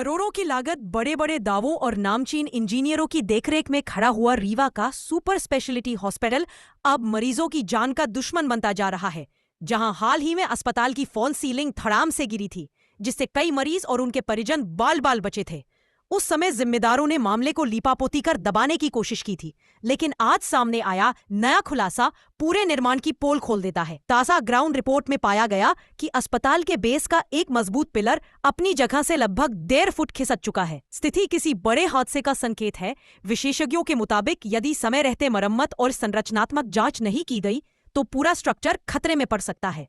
करोड़ों की लागत, बड़े बड़े दावों और नामचीन इंजीनियरों की देखरेख में खड़ा हुआ रीवा का सुपर स्पेशलिटी हॉस्पिटल अब मरीजों की जान का दुश्मन बनता जा रहा है। जहां हाल ही में अस्पताल की फॉल सीलिंग धड़ाम से गिरी थी, जिससे कई मरीज और उनके परिजन बाल बाल बचे थे। उस समय जिम्मेदारों ने मामले को लीपापोती कर दबाने की कोशिश की थी, लेकिन आज सामने आया नया खुलासा पूरे निर्माण की पोल खोल देता है। ताज़ा ग्राउंड रिपोर्ट में पाया गया कि अस्पताल के बेस का एक मजबूत पिलर अपनी जगह से लगभग 1.5 फुट खिसक चुका है। स्थिति किसी बड़े हादसे का संकेत है। विशेषज्ञों के मुताबिक यदि समय रहते मरम्मत और संरचनात्मक जांच नहीं की गई तो पूरा स्ट्रक्चर खतरे में पड़ सकता है।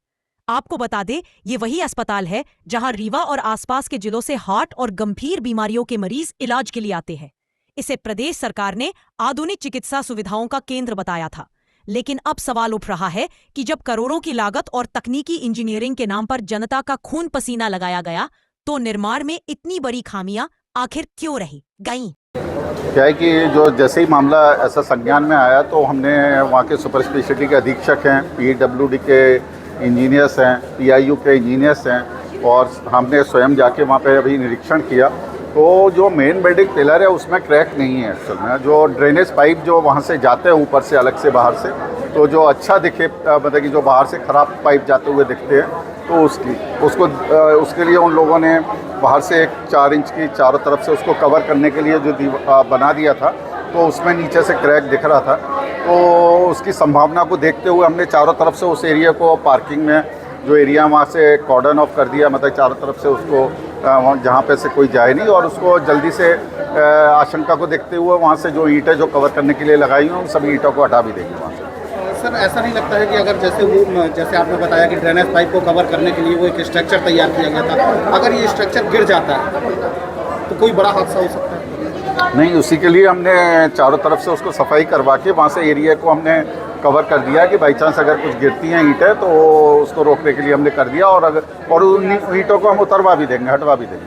आपको बता दें, ये वही अस्पताल है जहां रीवा और आसपास के जिलों से हार्ट और गंभीर बीमारियों के मरीज इलाज के लिए आते हैं। इसे प्रदेश सरकार ने आधुनिक चिकित्सा सुविधाओं का केंद्र बताया था, लेकिन अब सवाल उठ रहा है कि जब करोड़ों की लागत और तकनीकी इंजीनियरिंग के नाम पर जनता का खून पसीना लगाया गया, तो निर्माण में इतनी बड़ी खामियां आखिर क्यों रही गईं? क्या है कि जो जैसे ही मामला ऐसा संज्ञान में आया तो हमने वहाँ के सुपर स्पेशलिटी के अधीक्षक हैं, PWD के इंजीनियर्स हैं, PIU के इंजीनियर्स हैं, और हमने स्वयं जाके वहाँ पे अभी निरीक्षण किया। तो जो मेन बिल्डिंग पिलर है उसमें क्रैक नहीं है। एक्चुअल में जो ड्रेनेज पाइप जो वहाँ से जाते हैं ऊपर से अलग से बाहर से, तो जो अच्छा दिखे, मतलब कि जो बाहर से ख़राब पाइप जाते हुए दिखते हैं, तो उसके लिए उन लोगों ने बाहर से एक 4 इंच की चारों तरफ से उसको कवर करने के लिए जो बना दिया था, तो उसमें नीचे से क्रैक दिख रहा था। तो उसकी संभावना को देखते हुए हमने चारों तरफ से उस एरिया को, पार्किंग में जो एरिया वहाँ से कॉर्डन ऑफ कर दिया, मतलब चारों तरफ से उसको जहाँ पे से कोई जाए नहीं, और उसको जल्दी से आशंका को देखते हुए वहाँ से जो ईंटें जो कवर करने के लिए लगाई हुई, उन सभी ईंटों को हटा भी देंगे वहाँ से। सर, ऐसा नहीं लगता है कि अगर जैसे आपने बताया कि ड्रेनेज पाइप को कवर करने के लिए वो एक स्ट्रक्चर तैयार किया गया था, अगर ये स्ट्रक्चर गिर जाता है तो कोई बड़ा हादसा हो सकता है? नहीं, उसी के लिए हमने चारों तरफ से उसको सफाई करवा के वहाँ से एरिया को हमने कवर कर दिया कि बाई चांस अगर कुछ गिरती हैं ईंटें तो उसको रोकने के लिए हमने कर दिया, और उन ईंटों को हम उतरवा भी देंगे, हटवा भी देंगे।